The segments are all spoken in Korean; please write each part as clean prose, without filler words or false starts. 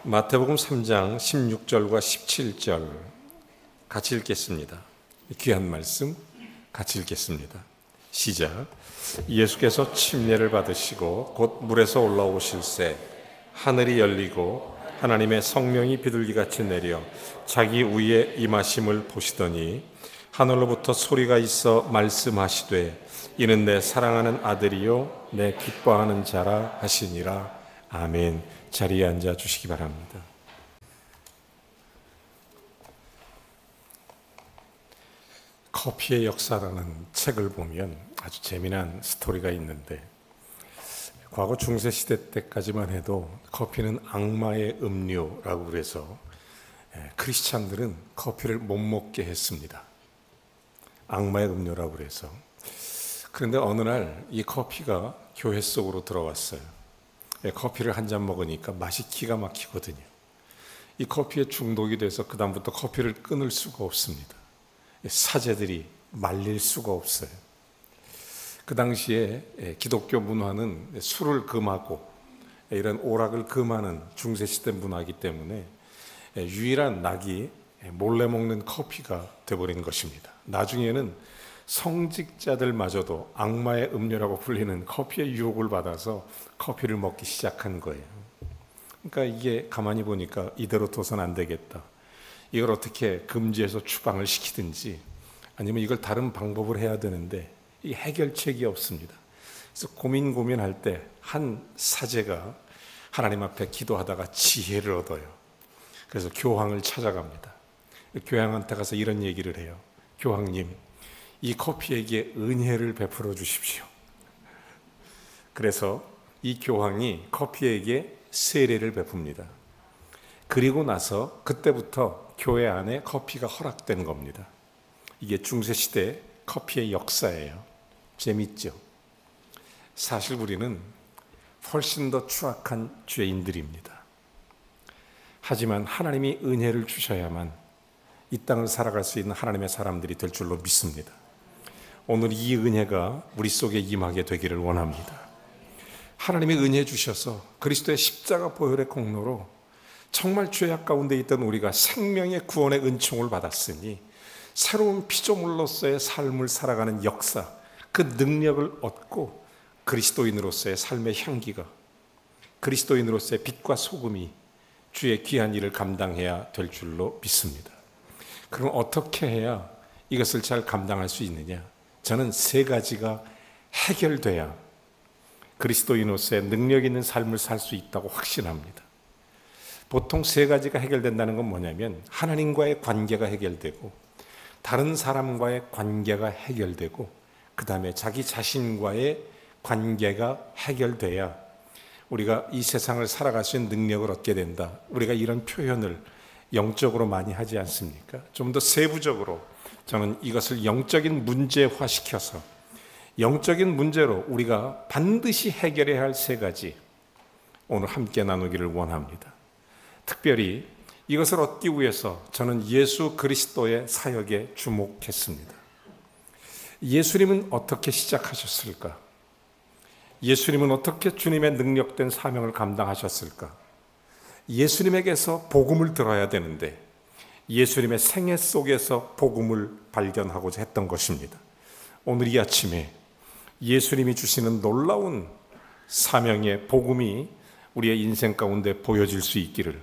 마태복음 3장 16절과 17절 같이 읽겠습니다. 귀한 말씀 같이 읽겠습니다. 시작. 예수께서 침례를 받으시고 곧 물에서 올라오실새 하늘이 열리고 하나님의 성령이 비둘기같이 내려 자기 위에 임하심을 보시더니 하늘로부터 소리가 있어 말씀하시되 이는 내 사랑하는 아들이요 내 기뻐하는 자라 하시니라. 아멘. 자리에 앉아 주시기 바랍니다. 커피의 역사라는 책을 보면 아주 재미난 스토리가 있는데, 과거 중세시대 때까지만 해도 커피는 악마의 음료라고 그래서 크리스찬들은 커피를 못 먹게 했습니다. 악마의 음료라고 그래서. 그런데 어느 날 이 커피가 교회 속으로 들어왔어요. 커피를 한 잔 먹으니까 맛이 기가 막히거든요. 이 커피에 중독이 돼서 그다음부터 커피를 끊을 수가 없습니다. 사제들이 말릴 수가 없어요. 그 당시에 기독교 문화는 술을 금하고 이런 오락을 금하는 중세시대 문화이기 때문에 유일한 낙이 몰래 먹는 커피가 되어버린 것입니다. 나중에는 성직자들마저도 악마의 음료라고 불리는 커피의 유혹을 받아서 커피를 먹기 시작한 거예요. 그러니까 이게 가만히 보니까 이대로 둬선 안 되겠다. 이걸 어떻게 금지해서 추방을 시키든지 아니면 이걸 다른 방법을 해야 되는데 이 해결책이 없습니다. 그래서 고민할 때 한 사제가 하나님 앞에 기도하다가 지혜를 얻어요. 그래서 교황을 찾아갑니다. 교황한테 가서 이런 얘기를 해요. 교황님, 이 커피에게 은혜를 베풀어 주십시오. 그래서 이 교황이 커피에게 세례를 베풉니다. 그리고 나서 그때부터 교회 안에 커피가 허락된 겁니다. 이게 중세시대 커피의 역사예요. 재밌죠? 사실 우리는 훨씬 더 추악한 죄인들입니다. 하지만 하나님이 은혜를 주셔야만 이 땅을 살아갈 수 있는 하나님의 사람들이 될 줄로 믿습니다. 오늘 이 은혜가 우리 속에 임하게 되기를 원합니다. 하나님의 은혜 주셔서 그리스도의 십자가 보혈의 공로로 정말 죄악 가운데 있던 우리가 생명의 구원의 은총을 받았으니 새로운 피조물로서의 삶을 살아가는 역사, 그 능력을 얻고 그리스도인으로서의 삶의 향기가, 그리스도인으로서의 빛과 소금이 주의 귀한 일을 감당해야 될 줄로 믿습니다. 그럼 어떻게 해야 이것을 잘 감당할 수 있느냐? 저는 세 가지가 해결돼야 그리스도인으로서의 능력 있는 삶을 살 수 있다고 확신합니다. 보통 세 가지가 해결된다는 건 뭐냐면 하나님과의 관계가 해결되고 다른 사람과의 관계가 해결되고 그 다음에 자기 자신과의 관계가 해결돼야 우리가 이 세상을 살아갈 수 있는 능력을 얻게 된다. 우리가 이런 표현을 영적으로 많이 하지 않습니까? 좀 더 세부적으로 저는 이것을 영적인 문제화시켜서 영적인 문제로 우리가 반드시 해결해야 할 세 가지 오늘 함께 나누기를 원합니다. 특별히 이것을 얻기 위해서 저는 예수 그리스도의 사역에 주목했습니다. 예수님은 어떻게 시작하셨을까? 예수님은 어떻게 주님의 능력된 사명을 감당하셨을까? 예수님에게서 복음을 들어야 되는데 예수님의 생애 속에서 복음을 발견하고자 했던 것입니다. 오늘 이 아침에 예수님이 주시는 놀라운 사명의 복음이 우리의 인생 가운데 보여질 수 있기를,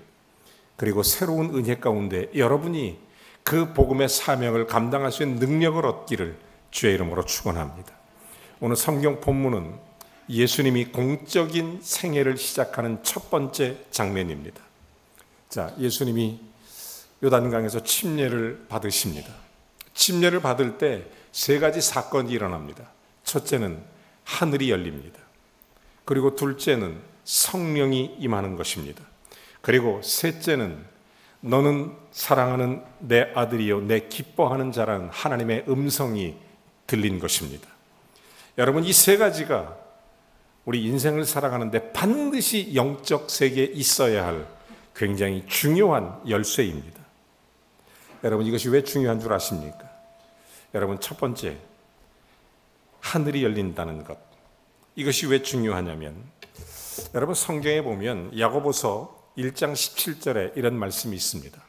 그리고 새로운 은혜 가운데 여러분이 그 복음의 사명을 감당할 수 있는 능력을 얻기를 주의 이름으로 축원합니다. 오늘 성경 본문은 예수님이 공적인 생애를 시작하는 첫 번째 장면입니다. 자, 예수님이 요단강에서 침례를 받으십니다. 침례를 받을 때 세 가지 사건이 일어납니다. 첫째는 하늘이 열립니다. 그리고 둘째는 성령이 임하는 것입니다. 그리고 셋째는 너는 사랑하는 내 아들이요 내 기뻐하는 자라는 하나님의 음성이 들린 것입니다. 여러분, 이 세 가지가 우리 인생을 살아가는데 반드시 영적 세계에 있어야 할 굉장히 중요한 열쇠입니다. 여러분, 이것이 왜 중요한 줄 아십니까? 여러분, 첫 번째, 하늘이 열린다는 것. 이것이 왜 중요하냐면 여러분, 성경에 보면 야고보서 1장 17절에 이런 말씀이 있습니다.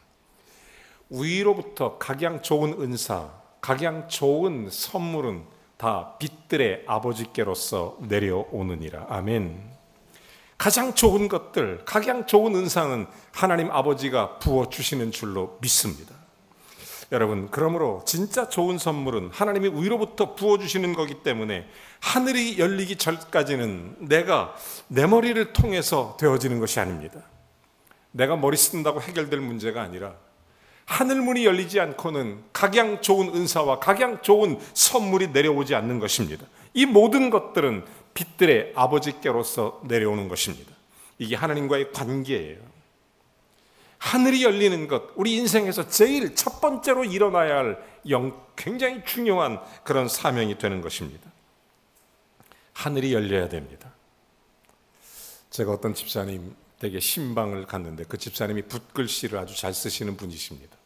위로부터 각양 좋은 은사, 각양 좋은 선물은 다 빛들의 아버지께로서 내려오느니라. 아멘. 가장 좋은 것들, 각양 좋은 은사는 하나님 아버지가 부어주시는 줄로 믿습니다. 여러분, 그러므로 진짜 좋은 선물은 하나님이 위로부터 부어주시는 거기 때문에 하늘이 열리기 전까지는 내가 내 머리를 통해서 되어지는 것이 아닙니다. 내가 머리 쓴다고 해결될 문제가 아니라 하늘문이 열리지 않고는 각양 좋은 은사와 각양 좋은 선물이 내려오지 않는 것입니다. 이 모든 것들은 빛들의 아버지께로서 내려오는 것입니다. 이게 하나님과의 관계예요. 하늘이 열리는 것, 우리 인생에서 제일 첫 번째로 일어나야 할 굉장히 중요한 그런 사명이 되는 것입니다. 하늘이 열려야 됩니다. 제가 어떤 집사님 댁에 신방을 갔는데 그 집사님이 붓글씨를 아주 잘 쓰시는 분이십니다.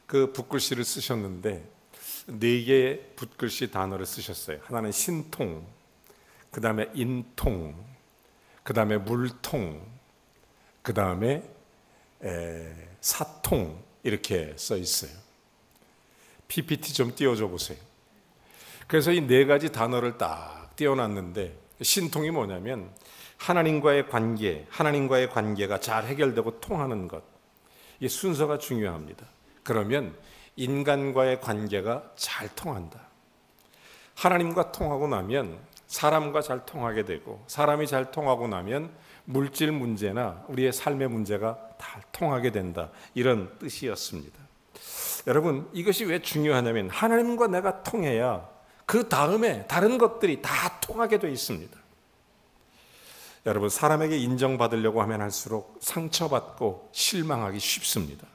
그 붓글씨를 쓰셨는데 4개의 붓글씨 단어를 쓰셨어요. 하나는 신통, 그 다음에 인통, 그 다음에 물통, 그 다음에 사통, 이렇게 써 있어요. PPT 좀 띄워줘 보세요. 그래서 이 4가지 단어를 딱 띄워놨는데, 신통이 뭐냐면 하나님과의 관계가 잘 해결되고 통하는 것. 이 순서가 중요합니다. 그러면 인간과의 관계가 잘 통한다. 하나님과 통하고 나면 사람과 잘 통하게 되고, 사람이 잘 통하고 나면 물질 문제나 우리의 삶의 문제가 다 통하게 된다. 이런 뜻이었습니다. 여러분, 이것이 왜 중요하냐면 하나님과 내가 통해야 그 다음에 다른 것들이 다 통하게 되어 있습니다. 여러분, 사람에게 인정받으려고 하면 할수록 상처받고 실망하기 쉽습니다.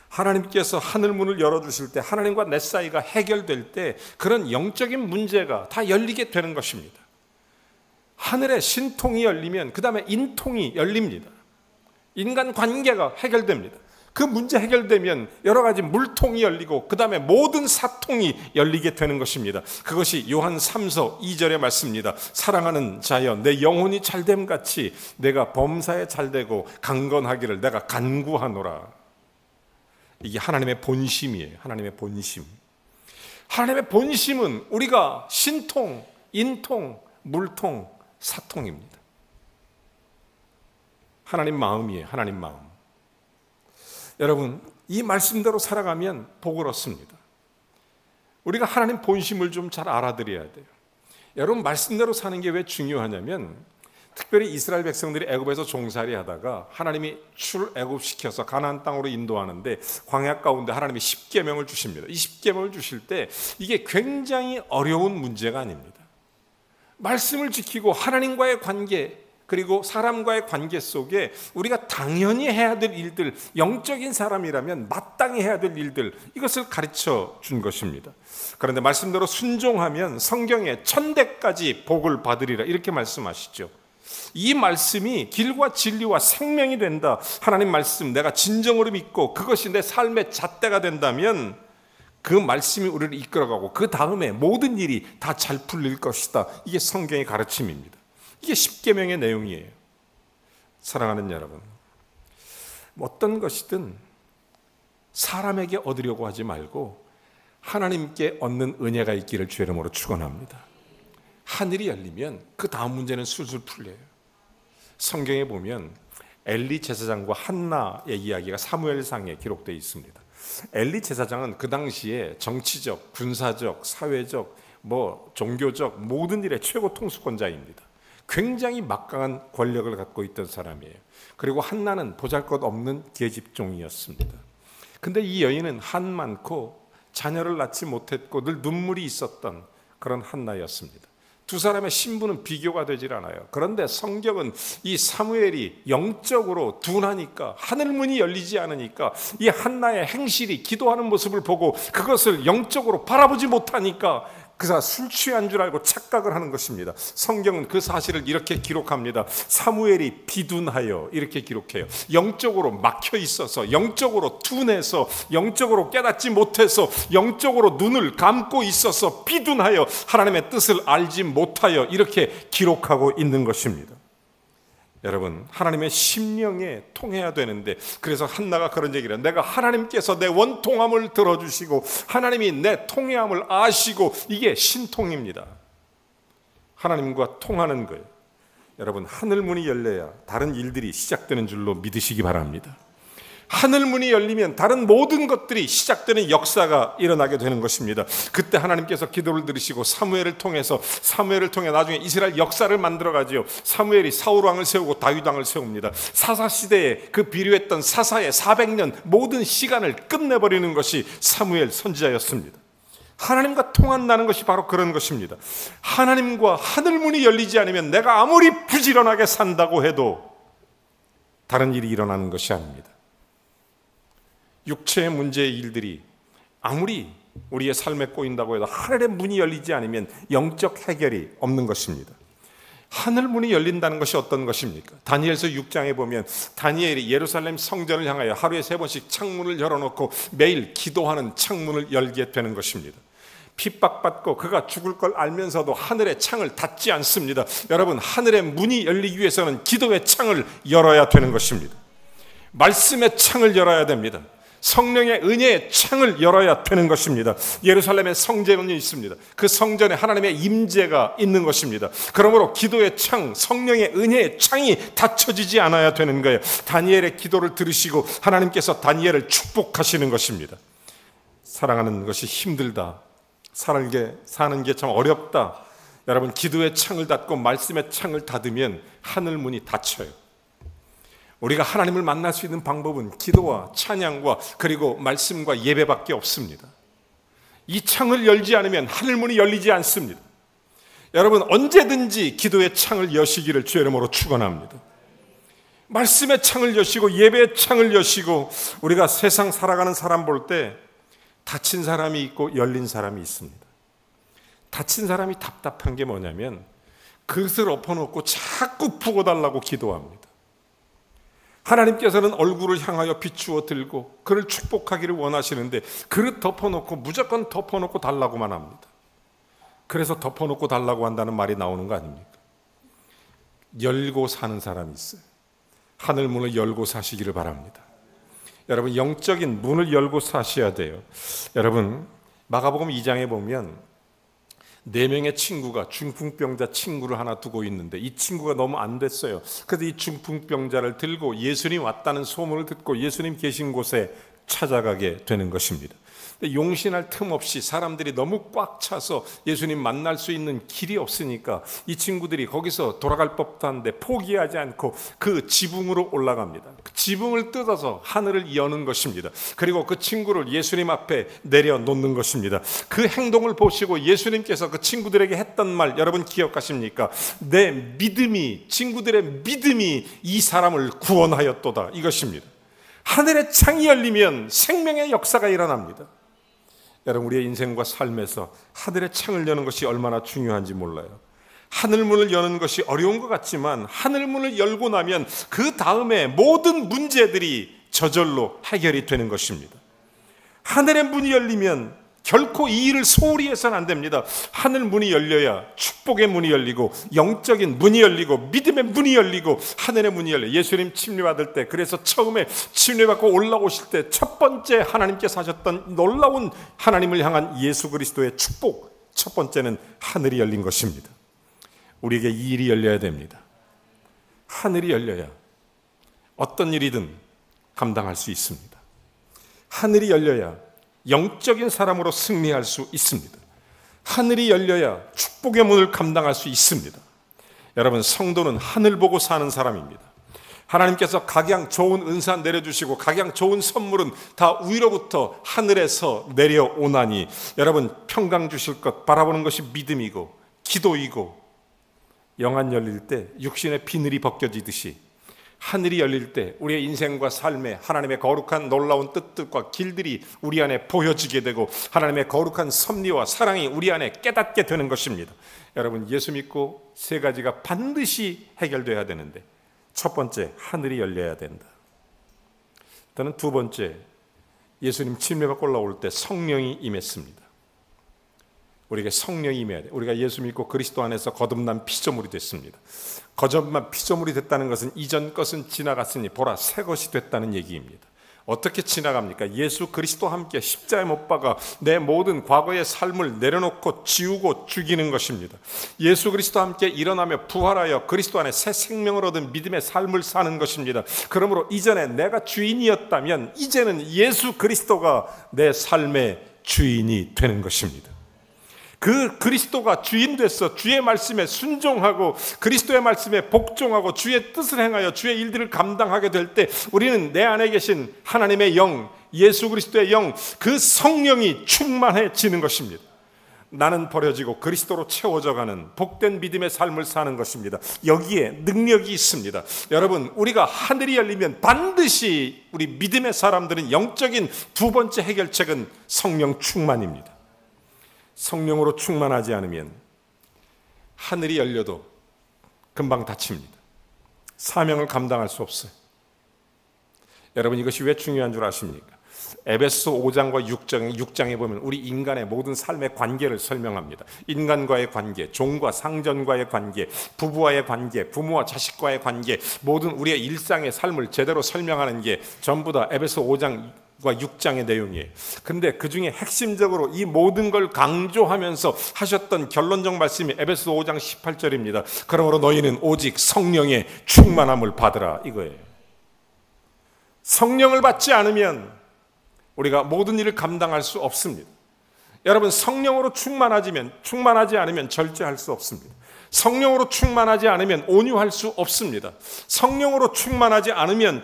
하나님께서 하늘문을 열어주실 때, 하나님과 내 사이가 해결될 때 그런 영적인 문제가 다 열리게 되는 것입니다. 하늘의 신통이 열리면 그 다음에 인통이 열립니다. 인간 관계가 해결됩니다. 그 문제 해결되면 여러 가지 물통이 열리고 그 다음에 모든 사통이 열리게 되는 것입니다. 그것이 요한 3서 2절의 말씀입니다. 사랑하는 자여, 내 영혼이 잘됨 같이 내가 범사에 잘되고 강건하기를 내가 간구하노라. 이게 하나님의 본심이에요. 하나님의 본심. 하나님의 본심은 우리가 신통, 인통, 물통, 사통입니다. 하나님 마음이에요. 하나님 마음. 여러분, 이 말씀대로 살아가면 복을 얻습니다. 우리가 하나님 본심을 좀 잘 알아들어야 돼요. 여러분, 말씀대로 사는 게 왜 중요하냐면, 특별히 이스라엘 백성들이 애굽에서 종살이 하다가 하나님이 출애굽시켜서 가나안 땅으로 인도하는데 광야 가운데 하나님이 10계명을 주십니다. 이 10계명을 주실 때 이게 굉장히 어려운 문제가 아닙니다. 말씀을 지키고 하나님과의 관계, 그리고 사람과의 관계 속에 우리가 당연히 해야 될 일들, 영적인 사람이라면 마땅히 해야 될 일들, 이것을 가르쳐 준 것입니다. 그런데 말씀대로 순종하면 성경에 1000대까지 복을 받으리라, 이렇게 말씀하시죠. 이 말씀이 길과 진리와 생명이 된다. 하나님 말씀 내가 진정으로 믿고 그것이 내 삶의 잣대가 된다면 그 말씀이 우리를 이끌어가고 그 다음에 모든 일이 다 잘 풀릴 것이다. 이게 성경의 가르침입니다. 이게 10계명의 내용이에요. 사랑하는 여러분, 어떤 것이든 사람에게 얻으려고 하지 말고 하나님께 얻는 은혜가 있기를 주의 이름으로 축원합니다. 하늘이 열리면 그 다음 문제는 술술 풀려요. 성경에 보면 엘리 제사장과 한나의 이야기가 사무엘상에 기록되어 있습니다. 엘리 제사장은 그 당시에 정치적, 군사적, 사회적, 종교적 모든 일의 최고 통수권자입니다. 굉장히 막강한 권력을 갖고 있던 사람이에요. 그리고 한나는 보잘것없는 계집종이었습니다. 근데 이 여인은 한 많고 자녀를 낳지 못했고 늘 눈물이 있었던 그런 한나였습니다. 두 사람의 신분은 비교가 되질 않아요. 그런데 성경은 이 사무엘이 영적으로 둔하니까, 하늘문이 열리지 않으니까 이 한나의 행실이, 기도하는 모습을 보고 그것을 영적으로 바라보지 못하니까 그 사람 술 취한 줄 알고 착각을 하는 것입니다. 성경은 그 사실을 이렇게 기록합니다. 사무엘이 비둔하여, 이렇게 기록해요. 영적으로 막혀 있어서, 영적으로 둔해서, 영적으로 깨닫지 못해서, 영적으로 눈을 감고 있어서 비둔하여 하나님의 뜻을 알지 못하여, 이렇게 기록하고 있는 것입니다. 여러분, 하나님의 심령에 통해야 되는데, 그래서 한나가 그런 얘기를 해요. 내가 하나님께서 내 원통함을 들어주시고 하나님이 내 통회함을 아시고, 이게 신통입니다. 하나님과 통하는 거예요. 여러분, 하늘 문이 열려야 다른 일들이 시작되는 줄로 믿으시기 바랍니다. 하늘 문이 열리면 다른 모든 것들이 시작되는 역사가 일어나게 되는 것입니다. 그때 하나님께서 기도를 들으시고 사무엘을 통해 나중에 이스라엘 역사를 만들어 가지요. 사무엘이 사울 왕을 세우고 다윗 왕을 세웁니다. 사사 시대에 그 비료했던 사사의 400년 모든 시간을 끝내버리는 것이 사무엘 선지자였습니다. 하나님과 통한다는 것이 바로 그런 것입니다. 하나님과 하늘 문이 열리지 않으면 내가 아무리 부지런하게 산다고 해도 다른 일이 일어나는 것이 아닙니다. 육체의 문제의 일들이 아무리 우리의 삶에 꼬인다고 해도 하늘의 문이 열리지 않으면 영적 해결이 없는 것입니다. 하늘 문이 열린다는 것이 어떤 것입니까? 다니엘서 6장에 보면 다니엘이 예루살렘 성전을 향하여 하루에 3번씩 창문을 열어놓고 매일 기도하는 창문을 열게 되는 것입니다. 핍박받고 그가 죽을 걸 알면서도 하늘의 창을 닫지 않습니다. 여러분, 하늘의 문이 열리기 위해서는 기도의 창을 열어야 되는 것입니다. 말씀의 창을 열어야 됩니다. 성령의 은혜의 창을 열어야 되는 것입니다. 예루살렘에 성전이 있습니다. 그 성전에 하나님의 임재가 있는 것입니다. 그러므로 기도의 창, 성령의 은혜의 창이 닫혀지지 않아야 되는 거예요. 다니엘의 기도를 들으시고 하나님께서 다니엘을 축복하시는 것입니다. 사랑하는 것이 힘들다, 사는 게 참 어렵다. 여러분, 기도의 창을 닫고 말씀의 창을 닫으면 하늘 문이 닫혀요. 우리가 하나님을 만날 수 있는 방법은 기도와 찬양과 그리고 말씀과 예배밖에 없습니다. 이 창을 열지 않으면 하늘문이 열리지 않습니다. 여러분, 언제든지 기도의 창을 여시기를 주의 이름으로 축원합니다. 말씀의 창을 여시고 예배의 창을 여시고, 우리가 세상 살아가는 사람 볼 때 닫힌 사람이 있고 열린 사람이 있습니다. 닫힌 사람이 답답한 게 뭐냐면 그릇을 엎어놓고 자꾸 부어달라고 기도합니다. 하나님께서는 얼굴을 향하여 비추어 들고 그를 축복하기를 원하시는데 그릇 덮어놓고 무조건 덮어놓고 달라고만 합니다. 그래서 덮어놓고 달라고 한다는 말이 나오는 거 아닙니까? 열고 사는 사람이 있어요. 하늘 문을 열고 사시기를 바랍니다. 여러분, 영적인 문을 열고 사셔야 돼요. 여러분, 마가복음 2장에 보면 4명의 친구가 중풍병자 친구를 하나 두고 있는데 이 친구가 너무 안 됐어요. 그래서 이 중풍병자를 들고 예수님 왔다는 소문을 듣고 예수님 계신 곳에 찾아가게 되는 것입니다. 용신할 틈 없이 사람들이 너무 꽉 차서 예수님 만날 수 있는 길이 없으니까 이 친구들이 거기서 돌아갈 법도 한데 포기하지 않고 그 지붕으로 올라갑니다. 그 지붕을 뜯어서 하늘을 여는 것입니다. 그리고 그 친구를 예수님 앞에 내려놓는 것입니다. 그 행동을 보시고 예수님께서 그 친구들에게 했던 말 여러분 기억하십니까? 내 믿음이, 친구들의 믿음이 이 사람을 구원하였도다, 이것입니다. 하늘의 창이 열리면 생명의 역사가 일어납니다. 여러분, 우리의 인생과 삶에서 하늘의 창을 여는 것이 얼마나 중요한지 몰라요. 하늘문을 여는 것이 어려운 것 같지만 하늘문을 열고 나면 그 다음에 모든 문제들이 저절로 해결이 되는 것입니다. 하늘의 문이 열리면 결코 이 일을 소홀히 해서는 안 됩니다. 하늘 문이 열려야 축복의 문이 열리고 영적인 문이 열리고 믿음의 문이 열리고 하늘의 문이 열려요. 예수님 침례받을 때, 그래서 처음에 침례받고 올라오실 때 첫 번째 하나님께서 하셨던 놀라운 하나님을 향한 예수 그리스도의 축복, 첫 번째는 하늘이 열린 것입니다. 우리에게 이 일이 열려야 됩니다. 하늘이 열려야 어떤 일이든 감당할 수 있습니다. 하늘이 열려야 영적인 사람으로 승리할 수 있습니다. 하늘이 열려야 축복의 문을 감당할 수 있습니다. 여러분, 성도는 하늘 보고 사는 사람입니다. 하나님께서 각양 좋은 은사 내려주시고 각양 좋은 선물은 다 위로부터 하늘에서 내려오나니, 여러분, 평강 주실 것 바라보는 것이 믿음이고 기도이고, 영안 열릴 때 육신의 비늘이 벗겨지듯이 하늘이 열릴 때 우리의 인생과 삶에 하나님의 거룩한 놀라운 뜻들과 길들이 우리 안에 보여지게 되고 하나님의 거룩한 섭리와 사랑이 우리 안에 깨닫게 되는 것입니다. 여러분, 예수 믿고 세 가지가 반드시 해결돼야 되는데, 첫 번째, 하늘이 열려야 된다. 저는 두 번째, 예수님 침례받고 올라올 때 성령이 임했습니다. 우리에게 성령이 임해야 돼. 우리가 예수 믿고 그리스도 안에서 거듭난 피조물이 됐습니다. 거듭난 피조물이 됐다는 것은 이전 것은 지나갔으니 보라 새 것이 됐다는 얘기입니다. 어떻게 지나갑니까? 예수 그리스도와 함께 십자가에 못 박아 내 모든 과거의 삶을 내려놓고 지우고 죽이는 것입니다. 예수 그리스도와 함께 일어나며 부활하여 그리스도 안에 새 생명을 얻은 믿음의 삶을 사는 것입니다. 그러므로 이전에 내가 주인이었다면 이제는 예수 그리스도가 내 삶의 주인이 되는 것입니다. 그 그리스도가 주인 돼서 주의 말씀에 순종하고 그리스도의 말씀에 복종하고 주의 뜻을 행하여 주의 일들을 감당하게 될 때 우리는 내 안에 계신 하나님의 영, 예수 그리스도의 영, 그 성령이 충만해지는 것입니다. 나는 버려지고 그리스도로 채워져가는 복된 믿음의 삶을 사는 것입니다. 여기에 능력이 있습니다. 여러분, 우리가 하늘이 열리면 반드시 우리 믿음의 사람들은 영적인 두 번째 해결책은 성령 충만입니다. 성령으로 충만하지 않으면 하늘이 열려도 금방 닫힙니다. 사명을 감당할 수 없어요. 여러분, 이것이 왜 중요한 줄 아십니까? 에베소 5장과 6장에 보면 우리 인간의 모든 삶의 관계를 설명합니다. 인간과의 관계, 종과 상전과의 관계, 부부와의 관계, 부모와 자식과의 관계, 모든 우리의 일상의 삶을 제대로 설명하는 게 전부 다 에베소 5장 6장의 내용이에요. 근데 그 중에 핵심적으로 이 모든 걸 강조하면서 하셨던 결론적 말씀이 에베소 5장 18절입니다. 그러므로 너희는 오직 성령의 충만함을 받으라, 이거예요. 성령을 받지 않으면 우리가 모든 일을 감당할 수 없습니다. 여러분, 성령으로 충만하지 않으면 절제할 수 없습니다. 성령으로 충만하지 않으면 온유할 수 없습니다. 성령으로 충만하지 않으면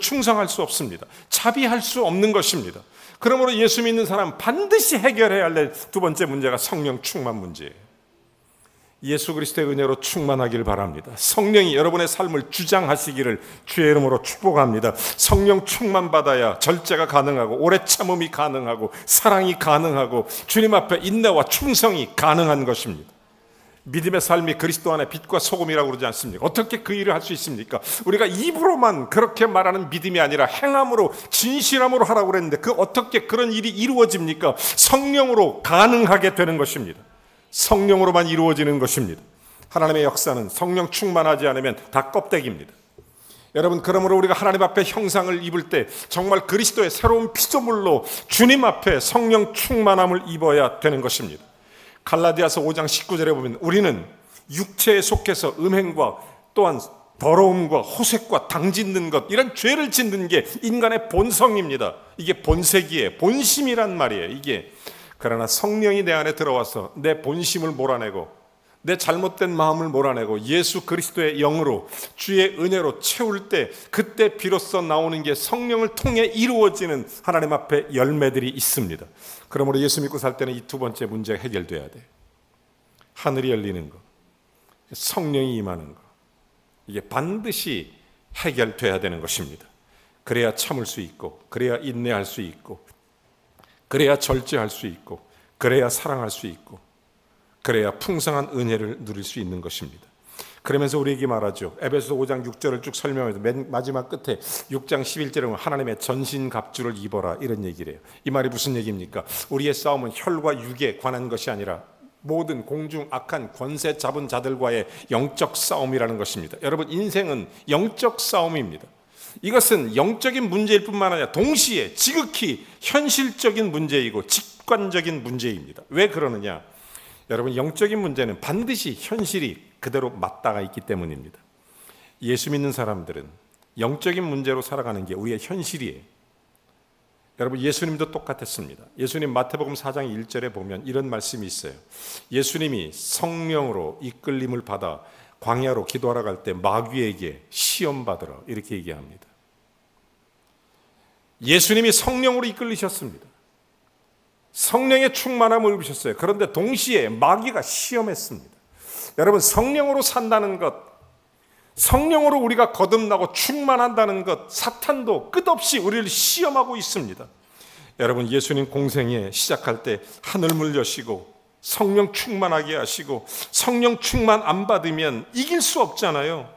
충성할 수 없습니다. 자비할 수 없는 것입니다. 그러므로 예수 믿는 사람 반드시 해결해야 할 두 번째 문제가 성령 충만 문제예요. 예수 그리스도의 은혜로 충만하길 바랍니다. 성령이 여러분의 삶을 주장하시기를 주의 이름으로 축복합니다. 성령 충만 받아야 절제가 가능하고 오래 참음이 가능하고 사랑이 가능하고 주님 앞에 인내와 충성이 가능한 것입니다. 믿음의 삶이 그리스도 안에 빛과 소금이라고 그러지 않습니까? 어떻게 그 일을 할 수 있습니까? 우리가 입으로만 그렇게 말하는 믿음이 아니라 행함으로 진실함으로 하라고 그랬는데 어떻게 그런 일이 이루어집니까? 성령으로 가능하게 되는 것입니다. 성령으로만 이루어지는 것입니다. 하나님의 역사는 성령 충만하지 않으면 다 껍데기입니다. 여러분, 그러므로 우리가 하나님 앞에 형상을 입을 때 정말 그리스도의 새로운 피조물로 주님 앞에 성령 충만함을 입어야 되는 것입니다. 갈라디아서 5장 19절에 보면 우리는 육체에 속해서 음행과 또한 더러움과 호색과 당짓는 것, 이런 죄를 짓는 게 인간의 본성입니다. 이게 본색이에요. 본심이란 말이에요. 이게 그러나 성령이 내 안에 들어와서 내 본심을 몰아내고 내 잘못된 마음을 몰아내고 예수 그리스도의 영으로 주의 은혜로 채울 때 그때 비로소 나오는 게 성령을 통해 이루어지는 하나님 앞에 열매들이 있습니다. 그러므로 예수 믿고 살 때는 이 두 번째 문제가 해결돼야 돼. 하늘이 열리는 것, 성령이 임하는 것, 이게 반드시 해결돼야 되는 것입니다. 그래야 참을 수 있고, 그래야 인내할 수 있고, 그래야 절제할 수 있고, 그래야 사랑할 수 있고, 그래야 풍성한 은혜를 누릴 수 있는 것입니다. 그러면서 우리에게 말하죠. 에베소 5장 6절을 쭉 설명해서 맨 마지막 끝에 6장 11절에 보면 하나님의 전신갑주를 입어라, 이런 얘기를 해요. 이 말이 무슨 얘기입니까? 우리의 싸움은 혈과 육에 관한 것이 아니라 모든 공중 악한 권세 잡은 자들과의 영적 싸움이라는 것입니다. 여러분, 인생은 영적 싸움입니다. 이것은 영적인 문제일 뿐만 아니라 동시에 지극히 현실적인 문제이고 직관적인 문제입니다. 왜 그러느냐? 여러분, 영적인 문제는 반드시 현실이 그대로 맞닿아 있기 때문입니다. 예수 믿는 사람들은 영적인 문제로 살아가는 게 우리의 현실이에요. 여러분, 예수님도 똑같았습니다. 예수님 마태복음 4장 1절에 보면 이런 말씀이 있어요. 예수님이 성령으로 이끌림을 받아 광야로 기도하러 갈 때 마귀에게 시험 받으라, 이렇게 얘기합니다. 예수님이 성령으로 이끌리셨습니다. 성령의 충만함을 입으셨어요. 그런데 동시에 마귀가 시험했습니다. 여러분, 성령으로 산다는 것, 성령으로 우리가 거듭나고 충만한다는 것, 사탄도 끝없이 우리를 시험하고 있습니다. 여러분, 예수님 공생에 시작할 때 하늘문 여시고 성령 충만하게 하시고 성령 충만 안 받으면 이길 수 없잖아요.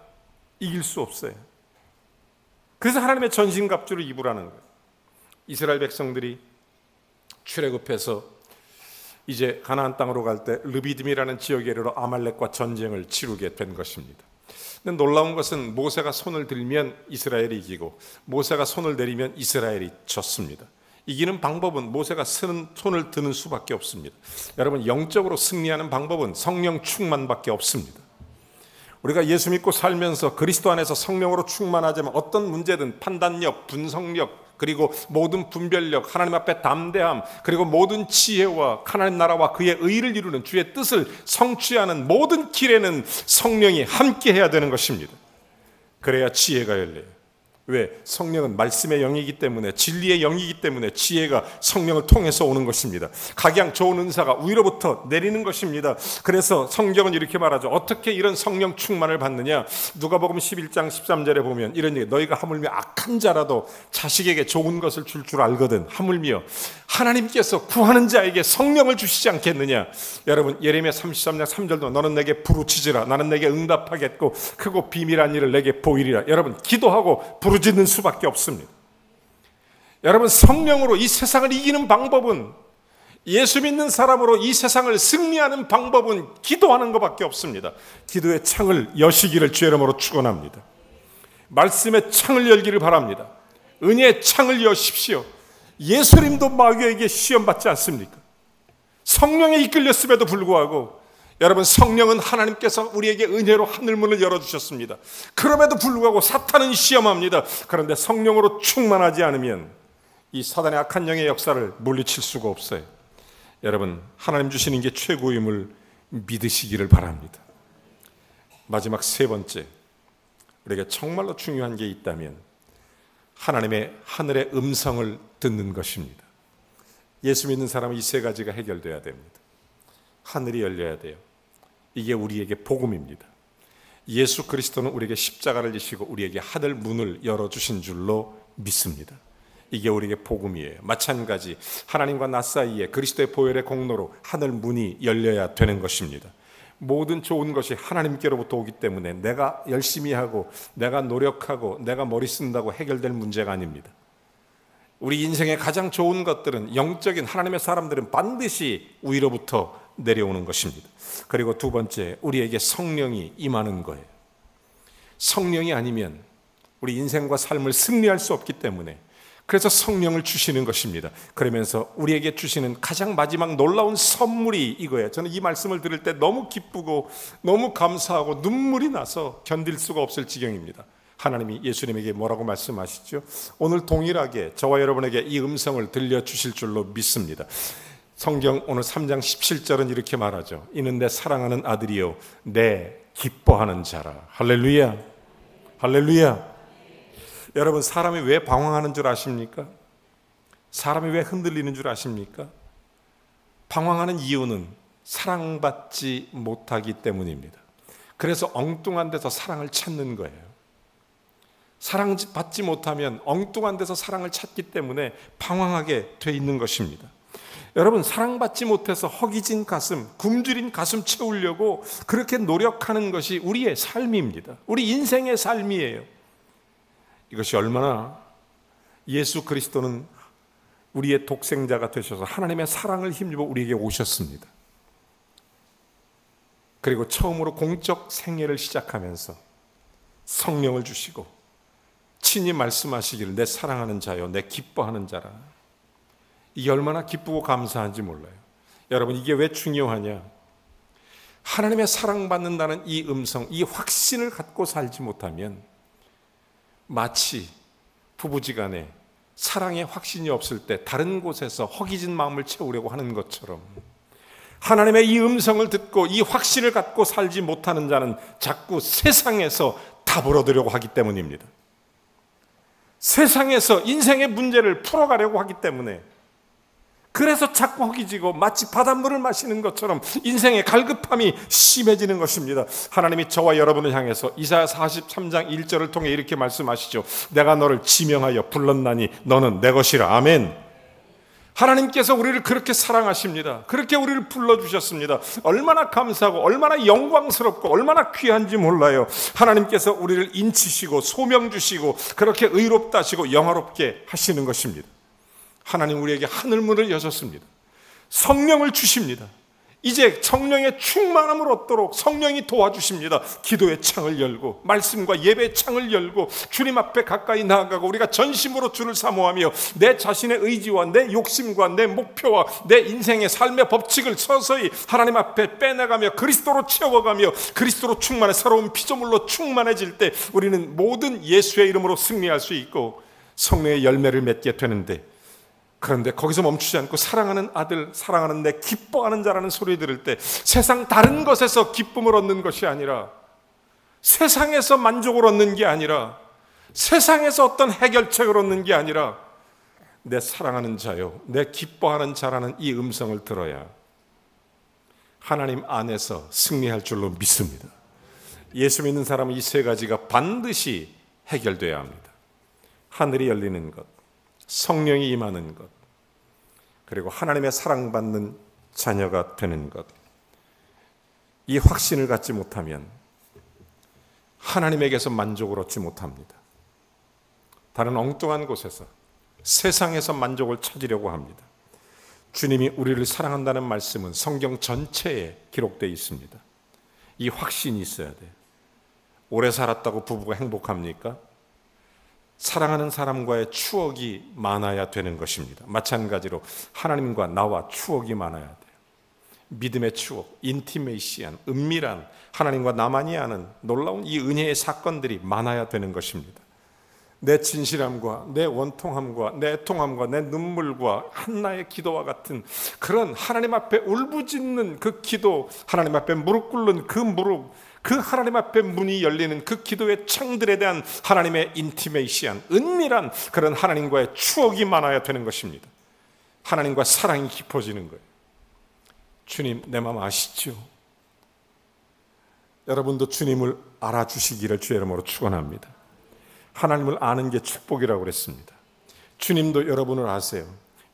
이길 수 없어요. 그래서 하나님의 전신갑주를 입으라는 거예요. 이스라엘 백성들이 출애굽해서 이제 가나안 땅으로 갈 때 르비딤이라는 지역에 이르러 아말렉과 전쟁을 치르게 된 것입니다. 근데 놀라운 것은 모세가 손을 들면 이스라엘이 이기고 모세가 손을 내리면 이스라엘이 졌습니다. 이기는 방법은 모세가 손을 드는 수밖에 없습니다. 여러분, 영적으로 승리하는 방법은 성령 충만밖에 없습니다. 우리가 예수 믿고 살면서 그리스도 안에서 성령으로 충만하자면 어떤 문제든 판단력, 분석력, 그리고 모든 분별력, 하나님 앞에 담대함, 그리고 모든 지혜와 하나님 나라와 그의 의를 이루는 주의 뜻을 성취하는 모든 길에는 성령이 함께 해야 되는 것입니다. 그래야 지혜가 열려요. 왜? 성령은 말씀의 영이기 때문에, 진리의 영이기 때문에 지혜가 성령을 통해서 오는 것입니다. 각양 좋은 은사가 위로부터 내리는 것입니다. 그래서 성경은 이렇게 말하죠. 어떻게 이런 성령 충만을 받느냐? 누가복음 11장 13절에 보면 이런 얘기, 너희가 하물며 악한 자라도 자식에게 좋은 것을 줄 알거든. 하물며 하나님께서 구하는 자에게 성령을 주시지 않겠느냐? 여러분, 예레미야 33장 3절도 너는 내게 부르짖으라, 나는 내게 응답하겠고 크고 비밀한 일을 내게 보이리라. 여러분, 기도하고 부르짖는 수밖에 없습니다. 여러분, 성령으로 이 세상을 이기는 방법은, 예수 믿는 사람으로 이 세상을 승리하는 방법은 기도하는 것밖에 없습니다. 기도의 창을 여시기를 주의 이름으로 축원합니다. 말씀의 창을 열기를 바랍니다. 은혜의 창을 여십시오. 예수님도 마귀에게 시험받지 않습니까? 성령에 이끌렸음에도 불구하고 여러분, 성령은 하나님께서 우리에게 은혜로 하늘문을 열어주셨습니다. 그럼에도 불구하고 사탄은 시험합니다. 그런데 성령으로 충만하지 않으면 이 사단의 악한 영의 역사를 물리칠 수가 없어요. 여러분, 하나님 주시는 게 최고임을 믿으시기를 바랍니다. 마지막 세 번째, 우리에게 정말로 중요한 게 있다면 하나님의 하늘의 음성을 듣는 것입니다. 예수 믿는 사람은 이 세 가지가 해결돼야 됩니다. 하늘이 열려야 돼요. 이게 우리에게 복음입니다. 예수 그리스도는 우리에게 십자가를 지시고 우리에게 하늘 문을 열어주신 줄로 믿습니다. 이게 우리에게 복음이에요. 마찬가지 하나님과 나 사이에 그리스도의 보혈의 공로로 하늘 문이 열려야 되는 것입니다. 모든 좋은 것이 하나님께로부터 오기 때문에 내가 열심히 하고 내가 노력하고 내가 머리 쓴다고 해결될 문제가 아닙니다. 우리 인생의 가장 좋은 것들은, 영적인 하나님의 사람들은 반드시 위로부터 내려오는 것입니다. 그리고 두 번째, 우리에게 성령이 임하는 거예요. 성령이 아니면 우리 인생과 삶을 승리할 수 없기 때문에, 그래서 성령을 주시는 것입니다. 그러면서 우리에게 주시는 가장 마지막 놀라운 선물이 이거예요. 저는 이 말씀을 들을 때 너무 기쁘고 너무 감사하고 눈물이 나서 견딜 수가 없을 지경입니다. 하나님이 예수님에게 뭐라고 말씀하시죠? 오늘 동일하게 저와 여러분에게 이 음성을 들려주실 줄로 믿습니다. 성경 오늘 3장 17절은 이렇게 말하죠. 이는 내 사랑하는 아들이요 내 기뻐하는 자라. 할렐루야, 할렐루야. 여러분, 사람이 왜 방황하는 줄 아십니까? 사람이 왜 흔들리는 줄 아십니까? 방황하는 이유는 사랑받지 못하기 때문입니다. 그래서 엉뚱한 데서 사랑을 찾는 거예요. 사랑받지 못하면 엉뚱한 데서 사랑을 찾기 때문에 방황하게 돼 있는 것입니다. 여러분, 사랑받지 못해서 허기진 가슴, 굶주린 가슴 채우려고 그렇게 노력하는 것이 우리의 삶입니다. 우리 인생의 삶이에요. 이것이 얼마나, 예수 그리스도는 우리의 독생자가 되셔서 하나님의 사랑을 힘입어 우리에게 오셨습니다. 그리고 처음으로 공적 생애를 시작하면서 성령을 주시고 친히 말씀하시기를 내 사랑하는 자요 내 기뻐하는 자라. 이게 얼마나 기쁘고 감사한지 몰라요. 여러분, 이게 왜 중요하냐? 하나님의 사랑받는다는 이 음성, 이 확신을 갖고 살지 못하면 마치 부부지간에 사랑의 확신이 없을 때 다른 곳에서 허기진 마음을 채우려고 하는 것처럼, 하나님의 이 음성을 듣고 이 확신을 갖고 살지 못하는 자는 자꾸 세상에서 답을 얻으려고 하기 때문입니다. 세상에서 인생의 문제를 풀어가려고 하기 때문에, 그래서 자꾸 허기지고 마치 바닷물을 마시는 것처럼 인생의 갈급함이 심해지는 것입니다. 하나님이 저와 여러분을 향해서 이사야 43장 1절을 통해 이렇게 말씀하시죠. 내가 너를 지명하여 불렀나니 너는 내 것이라. 아멘. 하나님께서 우리를 그렇게 사랑하십니다. 그렇게 우리를 불러주셨습니다. 얼마나 감사하고 얼마나 영광스럽고 얼마나 귀한지 몰라요. 하나님께서 우리를 인치시고 소명 주시고 그렇게 의롭다 하시고 영화롭게 하시는 것입니다. 하나님 우리에게 하늘문을 여셨습니다. 성령을 주십니다. 이제 성령의 충만함을 얻도록 성령이 도와주십니다. 기도의 창을 열고 말씀과 예배의 창을 열고 주님 앞에 가까이 나아가고 우리가 전심으로 주를 사모하며 내 자신의 의지와 내 욕심과 내 목표와 내 인생의 삶의 법칙을 서서히 하나님 앞에 빼내가며 그리스도로 채워가며 그리스도로 충만해 새로운 피조물로 충만해질 때 우리는 모든 예수의 이름으로 승리할 수 있고 성령의 열매를 맺게 되는데, 그런데 거기서 멈추지 않고 사랑하는 아들, 사랑하는 내 기뻐하는 자라는 소리 들을 때 세상 다른 것에서 기쁨을 얻는 것이 아니라, 세상에서 만족을 얻는 게 아니라, 세상에서 어떤 해결책을 얻는 게 아니라 내 사랑하는 자요, 내 기뻐하는 자라는 이 음성을 들어야 하나님 안에서 승리할 줄로 믿습니다. 예수 믿는 사람은 이 세 가지가 반드시 해결돼야 합니다. 하늘이 열리는 것, 성령이 임하는 것, 그리고 하나님의 사랑받는 자녀가 되는 것. 이 확신을 갖지 못하면 하나님에게서 만족을 얻지 못합니다. 다른 엉뚱한 곳에서, 세상에서 만족을 찾으려고 합니다. 주님이 우리를 사랑한다는 말씀은 성경 전체에 기록되어 있습니다. 이 확신이 있어야 돼요. 오래 살았다고 부부가 행복합니까? 사랑하는 사람과의 추억이 많아야 되는 것입니다. 마찬가지로 하나님과 나와 추억이 많아야 돼요. 믿음의 추억, 인티메이시한, 은밀한 하나님과 나만이 아는 놀라운 이 은혜의 사건들이 많아야 되는 것입니다. 내 진실함과 내 원통함과 내 애통함과 내 눈물과 한나의 기도와 같은 그런 하나님 앞에 울부짖는 그 기도, 하나님 앞에 무릎 꿇는 그 무릎, 그 하나님 앞에 문이 열리는 그 기도의 창들에 대한 하나님의 인티메이시한, 은밀한 그런 하나님과의 추억이 많아야 되는 것입니다. 하나님과 사랑이 깊어지는 거예요. 주님, 내 마음 아시죠? 여러분도 주님을 알아주시기를 주의 이름으로 축원합니다. 하나님을 아는 게 축복이라고 그랬습니다. 주님도 여러분을 아세요.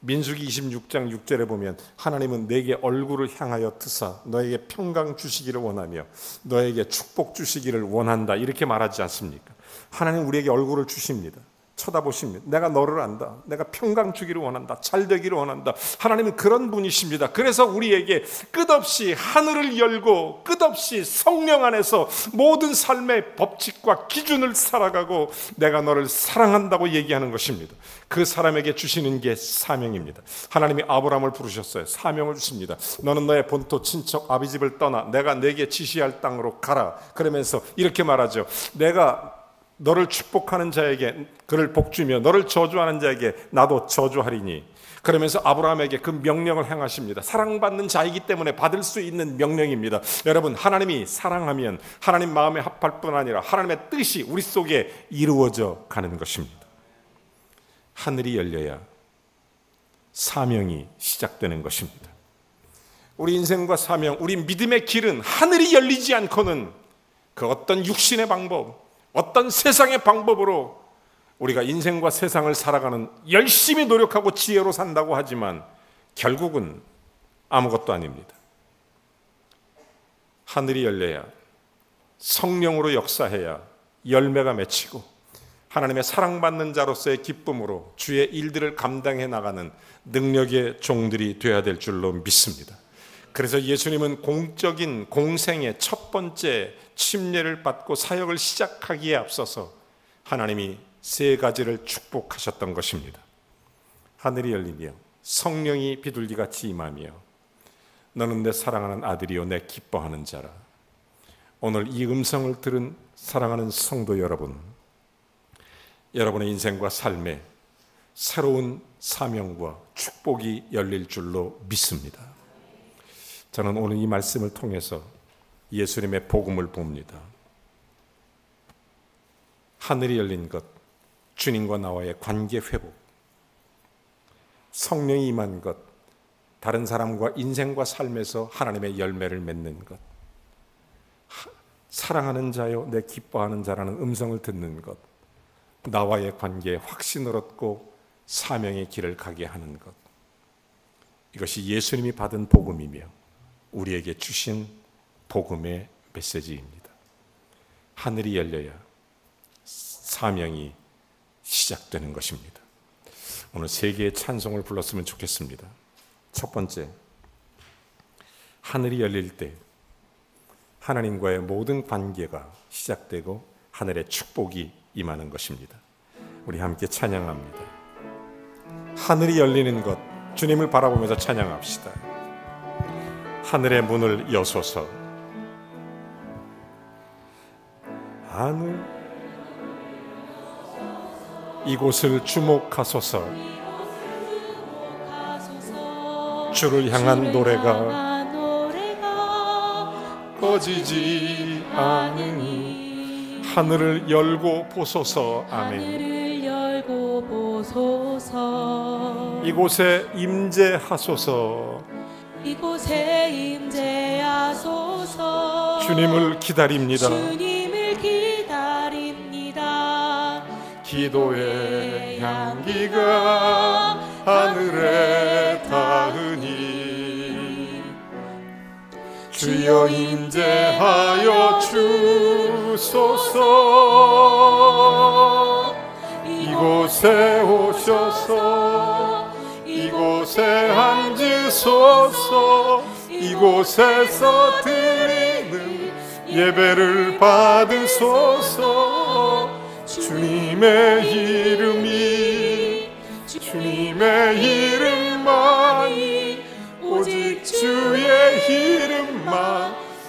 민수기 26장 6절에 보면 하나님은 내게 얼굴을 향하여 트사 너에게 평강 주시기를 원하며 너에게 축복 주시기를 원한다, 이렇게 말하지 않습니까? 하나님 우리에게 얼굴을 주십니다. 쳐다보십니다. 내가 너를 안다. 내가 평강 주기를 원한다. 잘 되기를 원한다. 하나님은 그런 분이십니다. 그래서 우리에게 끝없이 하늘을 열고 끝없이 성령 안에서 모든 삶의 법칙과 기준을 살아가고 내가 너를 사랑한다고 얘기하는 것입니다. 그 사람에게 주시는 게 사명입니다. 하나님이 아브라함을 부르셨어요. 사명을 주십니다. 너는 너의 본토 친척 아비집을 떠나 내가 내게 지시할 땅으로 가라. 그러면서 이렇게 말하죠. 내가 너를 축복하는 자에게 그를 복주며 너를 저주하는 자에게 나도 저주하리니. 그러면서 아브라함에게 그 명령을 행하십니다. 사랑받는 자이기 때문에 받을 수 있는 명령입니다. 여러분, 하나님이 사랑하면 하나님 마음에 합할 뿐 아니라 하나님의 뜻이 우리 속에 이루어져 가는 것입니다. 하늘이 열려야 사명이 시작되는 것입니다. 우리 인생과 사명, 우리 믿음의 길은 하늘이 열리지 않고는 그 어떤 육신의 방법, 어떤 세상의 방법으로 우리가 인생과 세상을 살아가는, 열심히 노력하고 지혜로 산다고 하지만 결국은 아무것도 아닙니다. 하늘이 열려야, 성령으로 역사해야 열매가 맺히고 하나님의 사랑받는 자로서의 기쁨으로 주의 일들을 감당해 나가는 능력의 종들이 되어야 될 줄로 믿습니다. 그래서 예수님은 공적인 공생의 첫 번째 침례를 받고 사역을 시작하기에 앞서서 하나님이 세 가지를 축복하셨던 것입니다. 하늘이 열리며 성령이 비둘기같이 임하며 너는 내 사랑하는 아들이요 내 기뻐하는 자라. 오늘 이 음성을 들은 사랑하는 성도 여러분, 여러분의 인생과 삶에 새로운 사명과 축복이 열릴 줄로 믿습니다. 저는 오늘 이 말씀을 통해서 예수님의 복음을 봅니다. 하늘이 열린 것, 주님과 나와의 관계 회복, 성령이 임한 것, 다른 사람과 인생과 삶에서 하나님의 열매를 맺는 것, 사랑하는 자요 내 기뻐하는 자라는 음성을 듣는 것, 나와의 관계에 확신을 얻고 사명의 길을 가게 하는 것, 이것이 예수님이 받은 복음이며 우리에게 주신 복음의 메시지입니다. 하늘이 열려야 사명이 시작되는 것입니다. 오늘 세 개의 찬송을 불렀으면 좋겠습니다. 첫 번째, 하늘이 열릴 때 하나님과의 모든 관계가 시작되고 하늘의 축복이 임하는 것입니다. 우리 함께 찬양합니다. 하늘이 열리는 것, 주님을 바라보면서 찬양합시다. 하늘의 문을 여소서. 하늘 이곳을 주목하소서. 주를 향한 노래가 꺼지지 않으니 하늘을 열고 보소서. 아멘. 하늘을 열고 보소서. 이곳에 임재하소서. 이곳에 임재하소서. 주님을 기다립니다. 주님을 기다립니다. 기도의 향기가 하늘에 닿으니 주여 임재하여 주소서. 이곳에 오셔서 이곳에 앉으소서. 이곳에서 드리는 예배를 받으소서. 주님의 이름만이 오직 주의 이름만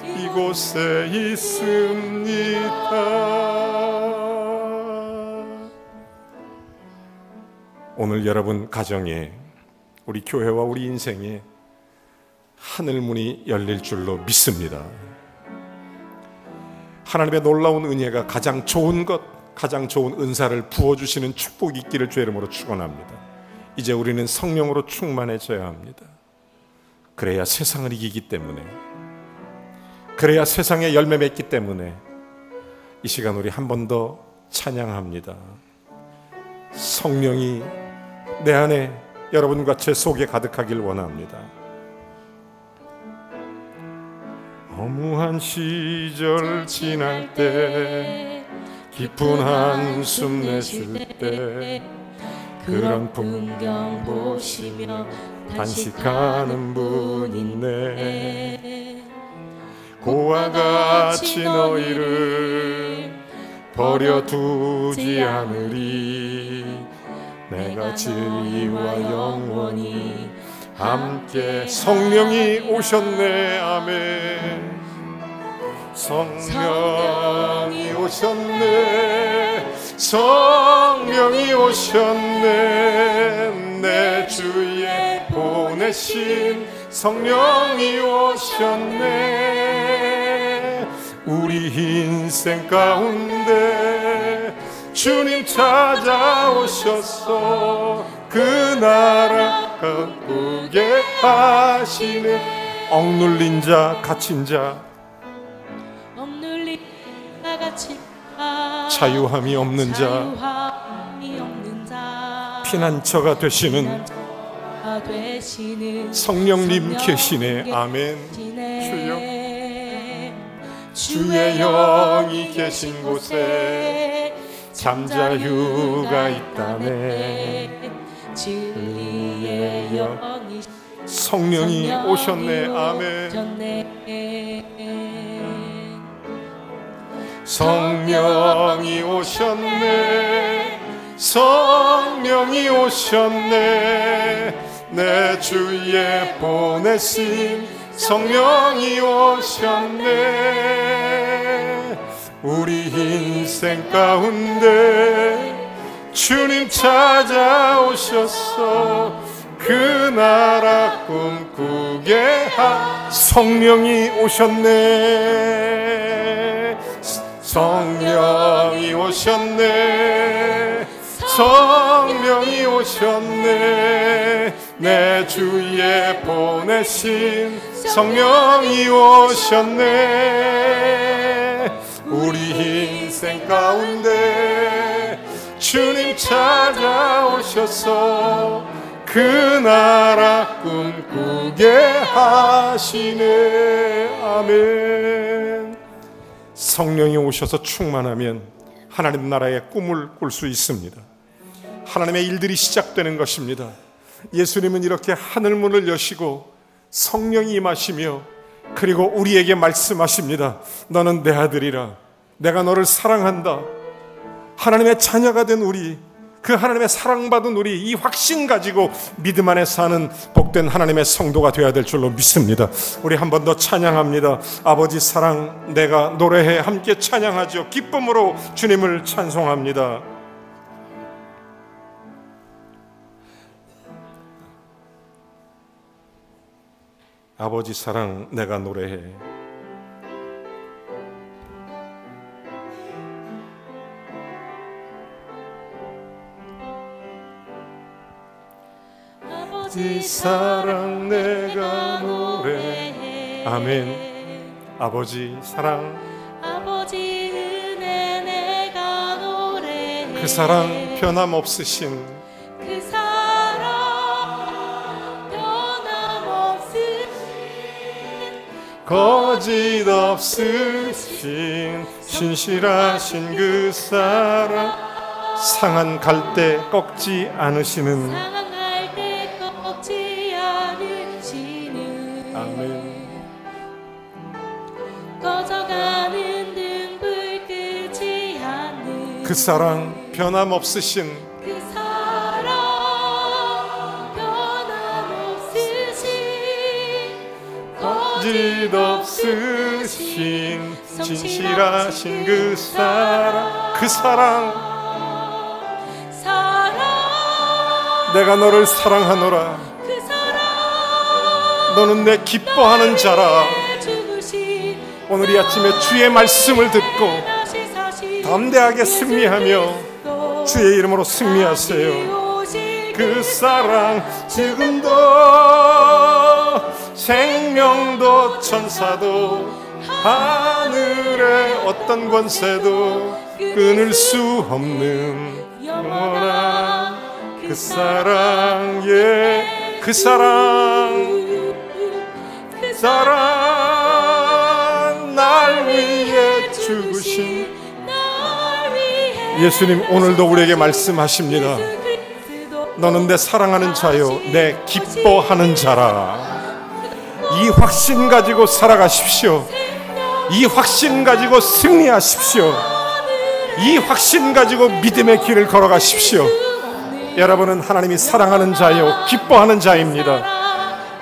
이곳에 있습니다. 오늘 여러분 가정에, 우리 교회와 우리 인생에 하늘문이 열릴 줄로 믿습니다. 하나님의 놀라운 은혜가 가장 좋은 것, 가장 좋은 은사를 부어주시는 축복이 있기를 주의 이름으로 축원합니다. 이제 우리는 성령으로 충만해져야 합니다. 그래야 세상을 이기기 때문에, 그래야 세상에 열매 맺기 때문에 이 시간 우리 한 번 더 찬양합니다. 성령이 내 안에, 여러분과 제 속에 가득하길 원합니다. 허무한 시절 지날 때, 깊은 한숨 내쉴 때, 그런 풍경 보시며 단식하는 분 있네. 고와 같이 너희를 버려두지 않으리. 내가 진리와 영원히 함께. 성령이 오셨네. 아멘. 성령이 오셨네. 성령이 오셨네. 내 주에 보내신 성령이 오셨네. 우리 인생 가운데 주님 찾아오셔서 그 나라 가꾸게 하시는 억눌린 자, 갇힌 자, 자유함이 없는 자, 피난처가 되시는 성령님 계시네. 아멘. 주여, 주의 영이 계신 곳에 잠자유가 있다네. 진리의 영이 성령이 오셨네. 아멘. 성령이 오셨네. 성령이 오셨네. 내 주에 보내신 성령이 오셨네. 우리 인생 가운데 주님 찾아오셔서 그 나라 꿈꾸게 성령이 오셨네. 성령이 오셨네. 성령이 오셨네. 내 주에 보내신 성령이 오셨네. 우리 인생 가운데 주님 찾아오셔서 그 나라 꿈꾸게 하시네. 아멘. 성령이 오셔서 충만하면 하나님 나라의 꿈을 꿀 수 있습니다. 하나님의 일들이 시작되는 것입니다. 예수님은 이렇게 하늘문을 여시고 성령이 임하시며 그리고 우리에게 말씀하십니다. 너는 내 아들이라. 내가 너를 사랑한다. 하나님의 자녀가 된 우리, 그 하나님의 사랑받은 우리, 이 확신 가지고 믿음 안에 사는 복된 하나님의 성도가 되어야 될 줄로 믿습니다. 우리 한 번 더 찬양합니다. 아버지 사랑 내가 노래해 함께 찬양하죠. 기쁨으로 주님을 찬송합니다. 아버지 사랑 내가 노래해. 아버지 사랑 내가 노래해. 아멘. 아버지 사랑, 아버지 은혜 내가 노래해. 그 사랑 변함없으신, 그 사랑 변함없으신, 거짓 없으신 신실하신 그 사랑, 상한 갈대 꺾지 않으시는, 상할 때 꺾지 않으시는, 아멘. 꺼져가는 등불 끄지 않는 그 사랑 변함없으신, 그 사랑 변함없으신, 거짓 없으신 진실하신 그 사랑, 그 사랑 내가 너를 사랑하노라. 그 사랑 너는 내 기뻐하는 자라. 죽으신 오늘 이 아침에 주의 말씀을 듣고 다시 사신 담대하게 승리하며 주의 이름으로 승리하세요. 그 사랑 지금도 생명도 천사도 하늘의 어떤 권세도 끊을 수 없는 영원한 그 사랑, 예, 그 사랑, 그 사랑 날 위해 죽으신 날 위해 예수님 오늘도 우리에게 말씀하십니다. 예수 그리스도 너는 내 사랑하는 자요, 내 기뻐하는 자라. 이 확신 가지고 살아가십시오. 이 확신 가지고 승리하십시오. 이 확신 가지고 믿음의 길을 걸어가십시오. 여러분은 하나님이 사랑하는 자요, 기뻐하는 자입니다.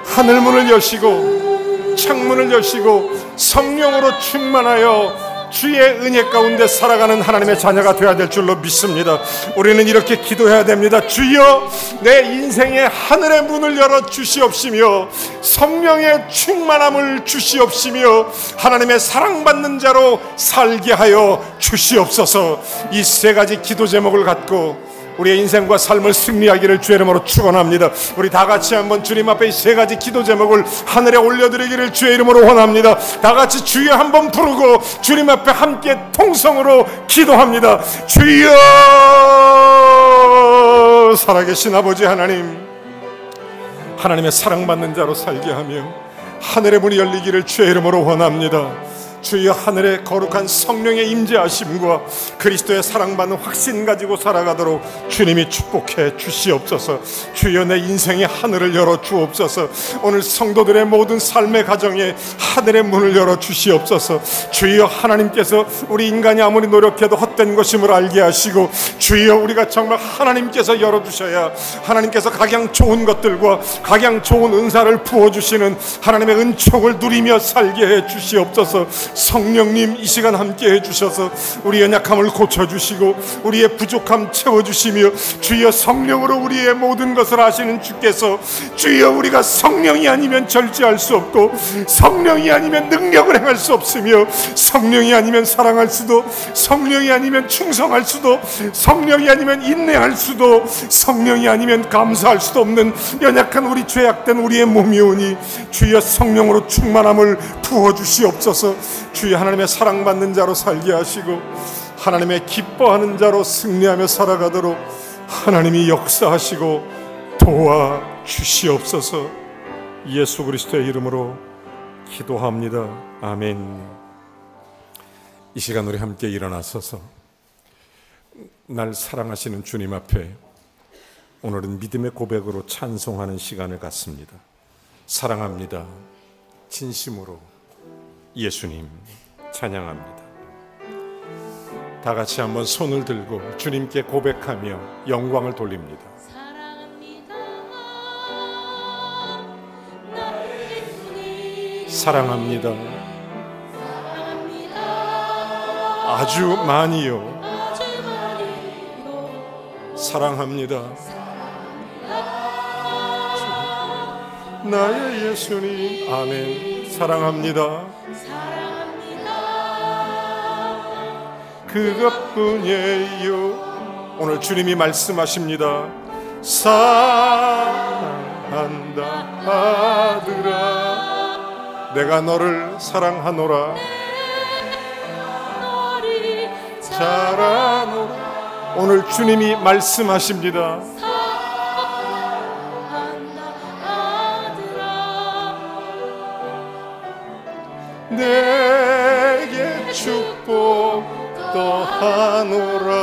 하늘문을 여시고 창문을 여시고 성령으로 충만하여 주의 은혜 가운데 살아가는 하나님의 자녀가 되어야 될 줄로 믿습니다. 우리는 이렇게 기도해야 됩니다. 주여, 내 인생의 하늘의 문을 열어 주시옵시며 성령의 충만함을 주시옵시며 하나님의 사랑받는 자로 살게 하여 주시옵소서. 이 세 가지 기도 제목을 갖고 우리의 인생과 삶을 승리하기를 주의 이름으로 축원합니다. 우리 다 같이 한번 주님 앞에 이 세 가지 기도 제목을 하늘에 올려드리기를 주의 이름으로 원합니다. 다 같이 주여 한번 부르고 주님 앞에 함께 통성으로 기도합니다. 주여, 살아계신 아버지 하나님, 하나님의 사랑받는 자로 살게 하며 하늘의 문이 열리기를 주의 이름으로 원합니다. 주여, 하늘의 거룩한 성령의 임재하심과 그리스도의 사랑받는 확신 가지고 살아가도록 주님이 축복해 주시옵소서. 주여, 내 인생의 하늘을 열어 주옵소서. 오늘 성도들의 모든 삶의 가정에 하늘의 문을 열어 주시옵소서. 주여, 하나님께서 우리 인간이 아무리 노력해도 헛된 것임을 알게 하시고 주여, 우리가 정말 하나님께서 열어주셔야 하나님께서 각양 좋은 것들과 각양 좋은 은사를 부어주시는 하나님의 은총을 누리며 살게 해 주시옵소서. 성령님, 이 시간 함께 해주셔서 우리 연약함을 고쳐주시고 우리의 부족함 채워주시며 주여, 성령으로 우리의 모든 것을 아시는 주께서 주여, 우리가 성령이 아니면 절제할 수 없고 성령이 아니면 능력을 행할 수 없으며 성령이 아니면 사랑할 수도, 성령이 아니면 충성할 수도, 성령이 아니면 인내할 수도, 성령이 아니면 감사할 수도 없는 연약한 우리 죄악된 우리의 몸이 오니 주여, 성령으로 충만함을 부어주시옵소서. 주여, 하나님의 사랑받는 자로 살게 하시고 하나님의 기뻐하는 자로 승리하며 살아가도록 하나님이 역사하시고 도와주시옵소서. 예수 그리스도의 이름으로 기도합니다. 아멘. 이 시간 우리 함께 일어나서서 날 사랑하시는 주님 앞에 오늘은 믿음의 고백으로 찬송하는 시간을 갖습니다. 사랑합니다. 진심으로 예수님 찬양합니다. 다 같이 한번 손을 들고 주님께 고백하며 영광을 돌립니다. 사랑합니다. 아주 많이요. 사랑합니다. 나의 예수님. 아멘. 사랑합니다. 그것뿐이에요. 오늘 주님이 말씀하십니다. 사랑한다 아들아, 내가 너를 사랑하노라. 잘하노라. 오늘 주님이 말씀하십니다. 내게 축복 더하노라.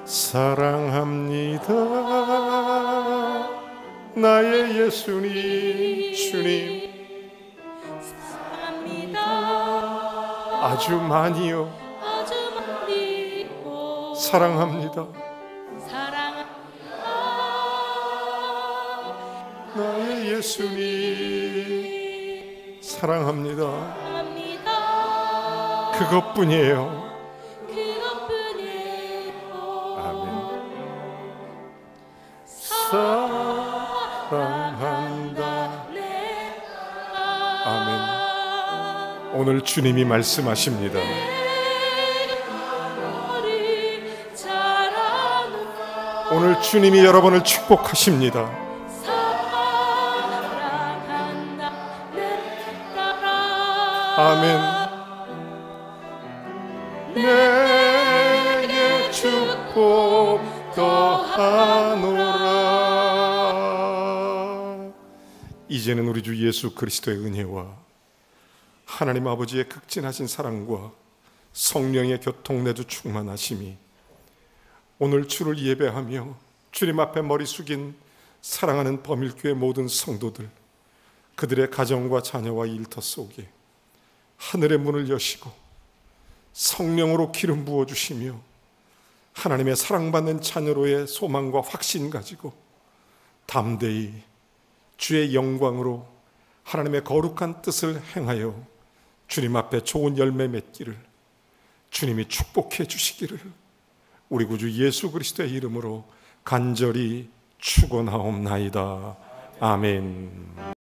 사랑합니다. 나의 예수님. 주님 아주 많이요. 사랑합니다. 나의 예수님 사랑합니다. 그것뿐이에요. 아멘. 사랑한다. 아멘. 오늘 주님이 말씀하십니다. 오늘 주님이 여러분을 축복하십니다. 아멘. 내게 축복 더하노라. 이제는 우리 주 예수 그리스도의 은혜와 하나님 아버지의 극진하신 사랑과 성령의 교통내주 충만하심이 오늘 주를 예배하며 주님 앞에 머리 숙인 사랑하는 범일교회 모든 성도들, 그들의 가정과 자녀와 일터 속에 하늘의 문을 여시고 성령으로 기름 부어주시며 하나님의 사랑받는 자녀로의 소망과 확신 가지고 담대히 주의 영광으로 하나님의 거룩한 뜻을 행하여 주님 앞에 좋은 열매 맺기를 주님이 축복해 주시기를 우리 구주 예수 그리스도의 이름으로 간절히 축원하옵나이다. 아멘.